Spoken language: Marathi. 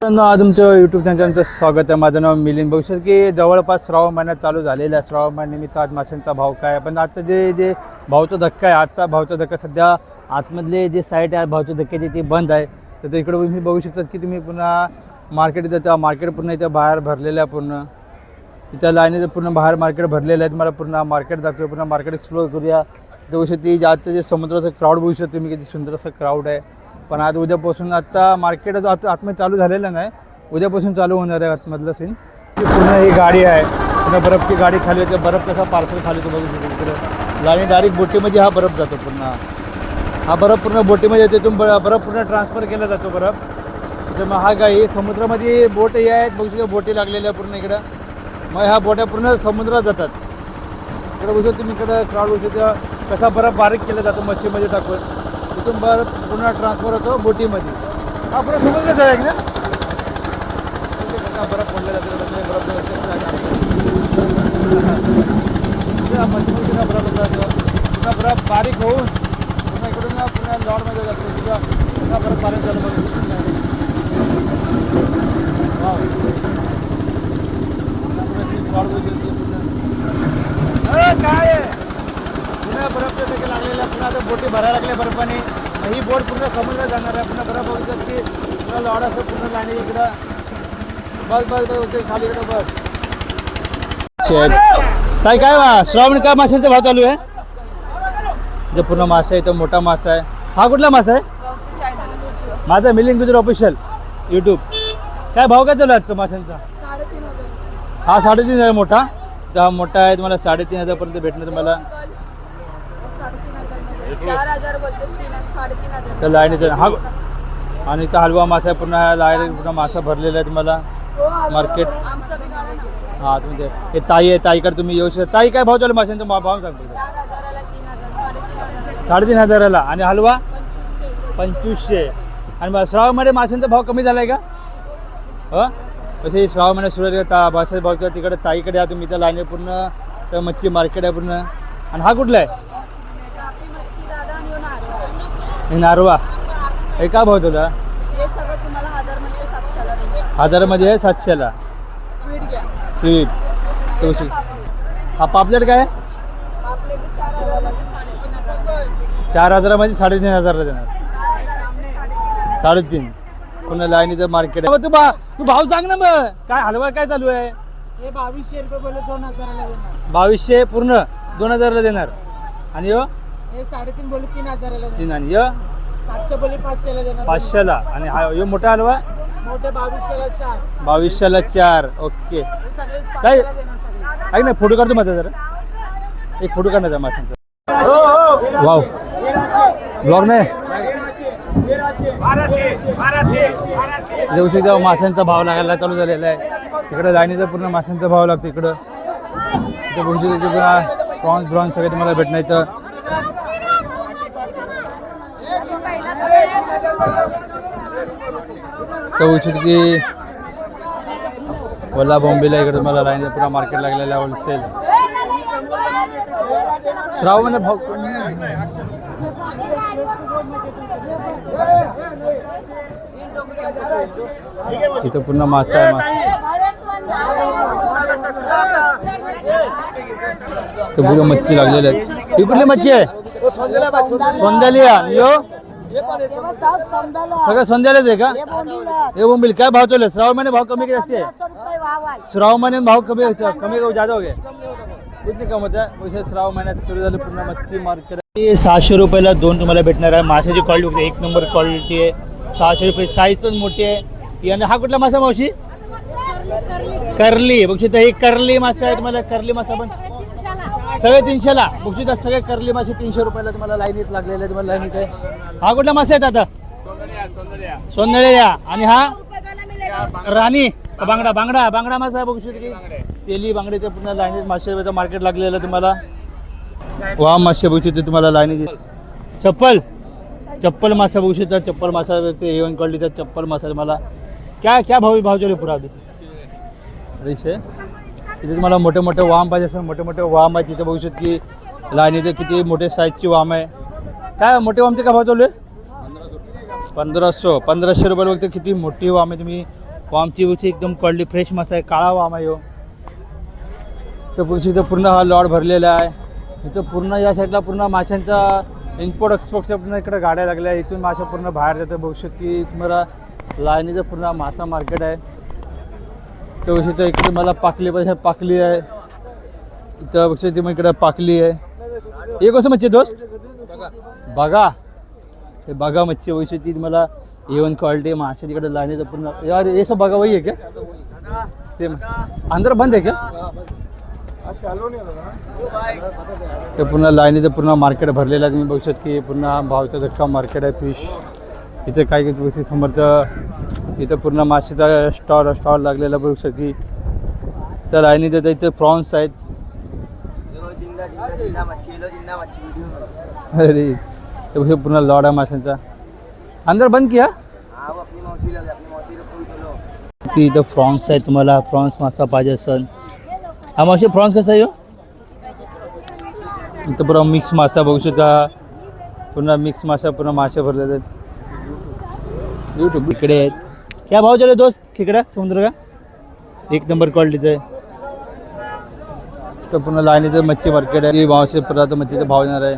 आज तुमचं यूट्यूब चॅनलचं स्वागत आहे. माझं नाव मिलिंद. बघू शकतो की जवळपास श्रावण महिन्यात चालू झालेला आहे. श्रावण महिन्यानिमित्त आज माशांचा भाव काय आहे, पण आजचा जे भावचा धक्का आहे, आजचा भावचा धक्का सध्या आतमधले जे साईट आहे भावच्या धक्क्याची ती बंद आहे. तर इकडे तुम्ही बघू शकता की तुम्ही पुन्हा मार्केट जाता, मार्केट पूर्ण इथं बाहेर भरलेलं आहे. पूर्ण इथं लाईनीचं पूर्ण बाहेर मार्केट भरलेलं आहे. तुम्हाला पूर्ण मार्केट दाखवूया, पूर्ण मार्केट एक्सप्लोर करूया. बघू शकते आजचं जे समुद्राचं क्राऊड बघू शकतो तुम्ही, किती सुंदर असं क्राऊड आहे. पण आज उद्यापासून आता मार्केट आतमध्ये चालू झालेलं नाही, उद्यापासून चालू होणार आहे आतमधलं सीन. पूर्ण ही गाडी आहे, पूर्ण बर्फची गाडी खाली होते. बर्फ कसा पार्सल खाली होतो बघू शकतो तिकडे लाईनी डायरेक्ट बोटीमध्ये हा बर्फ जातो. पूर्ण हा बर्फ पूर्ण बोटीमध्ये येतो. तिथून बर्फ पूर्ण ट्रान्सफर केला जातो बर्फ. तर मग हा गाई समुद्रामध्ये बोट हे आहेत बघू शकतो, बोटी लागलेल्या पूर्ण इकडं. मग ह्या बोट्या पूर्ण समुद्रात जातात. इकडे बघू शकतो तुम्ही, इकडं क्राऊड बघू शकतो कसा बर्फ बारीक केला जातो मच्छीमध्ये टाकून. तिथून बर्फ पूर्ण ट्रान्सफर होतो बोटीमध्ये. हा पूर्ण समुद्रात आहे ना, बर्फ पडला जातो. बर्फ बारीक होऊन पुन्हा इकडून पुन्हा लॉडमध्ये जातो. पुन्हा बर्फ बारीक झालं बघा. काय पुन्हा बर्फच्या टक्के लागलेल्या, पुन्हा आता बोटी भरायला लागल्या बर्फाने. ही बोट पूर्ण समुद्रात जाणार आहे. पुन्हा बर्फ बघितलं की पुन्हा लॉड असं पूर्ण लाईनी इकडं बस बस होते खाली इकडं बस. काय श्रावण काय माशांचा भाव चालू आहे? जे पूर्ण मासा आहे तो मोठा मासा आहे. हा कुठला मासा आहे? माझा मिलिंद गुजर ऑफिशियल यूट्यूब. काय भाव काय चालू आहे आजचा माशांचा? हा 3,500 मोठा. तर हा मोठा आहे, तुम्हाला 3,500 पर्यंत भेटणार तुम्हाला. तर लाईनीचं हा आणि इथं हलवा मासा आहे. पूर्ण लाईन पूर्ण मासा भरलेला आहे तुम्हाला मार्केट. हा तुम्ही हे ताई आहे, ताईकडे तुम्ही येऊ शकता. ताई काय भाव चालू माशांचा भाव सांगतो? 3,500 आणि हलवा 2,500. आणि मग श्रावणमध्ये माशांचा भाव कमी झाला आहे का? तसे श्रावण महिन्यात सुरू आहे माशाचा भाव किंवा तिकडे ताईकडे या तुम्ही. त्या लाईन पूर्ण तर मच्छी मार्केट आहे पूर्ण. आणि हा कुठला आहे? हे नारवा. हे काय भाव तुला? 1,000मध्ये आहे, 700ला स्वीट. हा पापलेट काय? 4,000मध्ये 3,500 देणार. 3,500 पुन्हा लाईनीचं मार्केट आहे. तू भाव सांग ना मग. काय हलवा काय चालू आहे? 2200 रुपये बोले 2,000ला देणार. 2200 पूर्ण 2,000ला देणार. आणि यो हे 3.5 बोले 3,000ला देणार. 3 आणि यो 700 बोले 500ला देणार. 500ला. आणि हा यो मोठा हलवा मोठे 2200ला 4. 2200ला 4. ओके. काय ऐक ना, फोटो काढतो माझा जरा. एक फोटो काढण्याचा माशांचा. वाव ब्लॉग नाही जेव्हा माशांचा भाव लागायला चालू झालेला आहे. तिकडे लाईनीचा पूर्ण माशांचा भाव लागतो. इकडं प्रॉन्स ब्रॉन्स सगळे तुम्हाला भेटणार इथं. की वल्ला बॉम्बेला इकडे तुम्हाला लाईन पुरा मार्केट लागलेला आहे होलसेल. श्रावण भाव इथं पूर्ण मासा आहे. तर पूर्ण मच्छी लागलेली आहे. ही कुठली मच्छी आहे? सोंदालिया. यो सगळं सोंद्यालाच आहे का? हे बोंबील काय भाव चालू आहे? श्रावण महिने भाव कमी जास्त आहे? श्रावण महिने भाव कमी जादा हो गए किती कम होता है? श्रावण महिन्यात सुरू झालं पूर्ण मच्छी मार्केट. 600 रुपयाला 2 तुम्हाला भेटणार आहे. माशाची क्वालिटी बघते, 1 नंबर क्वालिटी आहे. 600 रुपये. साईज पण मोठी आहे. आणि हा कुठला मासा मावशी? करली. बघू शकता हे करली मासा आहे. तुम्हाला करली मासा पण सगळे 300ला. बघू शकता सगळे करली मासे 300 रुपयाला तुम्हाला लाईनीत लागलेले आहे. तुम्हाला लाईनीत आहे. हा कुठला मासा आहे आता? सोंदळ्या. आणि हा राणी बांगडा. बांगडा मासा बघू शकता की तेली बांगडे. ते पूर्ण लाईनीत मासे मार्केट लागलेलं आहे तुम्हाला. वा मासे बघू शकते तुम्हाला लाईनीत. चप्पल मासा बघू शकता. चप्पल मासा A1 क्वालिटीचा चप्पल मासा तुम्हाला. क्या भाव चालू पुरा अभी तिथे तुम्हाला मोठे मोठे वाम पाहिजे असेल, मोठे मोठे वाम आहे तिथे बघू शकता की लाईनीचे किती मोठे साईजची वाम आहे. काय मोठे वामचे काय भाव चालू आहे? 1500 रुपये बघते. किती मोठी वाम आहे. तुम्ही वामची बुची एकदम क्वालिटी फ्रेश मासा आहे, काळा वाम आहे ह्यो. तर पुढची इथं पूर्ण हा लॉड भरलेला आहे. इथं पूर्ण या साईडला पूर्ण माशांचा इम्पोर्ट एक्सपोर्टच्या पूर्ण इकडे गाड्या लागल्या. इथून माशा पूर्ण बाहेर जातं. बघू शकतो की तुम्हाला लाईनीचं पूर्ण मासा मार्केट आहे. तर बघू शकतो इकडे मला पाकली पाहिजे, पाकली आहे इथं. बघू शकतो मग इकडे पाकली आहे. हे कसं मच्छी दोस्त बघा, हे बघा मच्छी बघू शकते तुम्हाला A1 क्वालिटी माशा तिकडे लाईनीचं पूर्ण. यार ये सब बघा वही है क्या सेम अंदर बंद है क्या? ते पूर्ण लाईनीचं पूर्ण मार्केट भरलेलं आहे. तुम्ही बघू शकता की पूर्ण भावचा धक्का मार्केट आहे फिश. इथे काय काय बघू समोर तर इथं पूर्ण माशाचा स्टॉल लागलेला बघू शकता की त्या लाईनीत इथे प्रॉन्स आहेत. अरे ते बघू पूर्ण लॉड आहे माशांचा. अंदर बंद किया की इथं फ्रॉन्स आहे. तुम्हाला फ्रॉन्स मासा पाहिजे असेल हा मासे फ्रॉन्स कसा आहे इथं पूर्ण मिक्स मासा बघू शकता. पूर्ण मिक्स मासा पूर्ण मासे भरलेले आहेत. यूट्यूब इकडे आहेत. क्या भाव चालू दोस्त खेकडा समुद्र का? एक नंबर क्वालिटीचं आहे. तर पूर्ण लाईनीचं मच्छी मार्केट आहे. भावशे परत मच्छीचा भाव येणार आहे.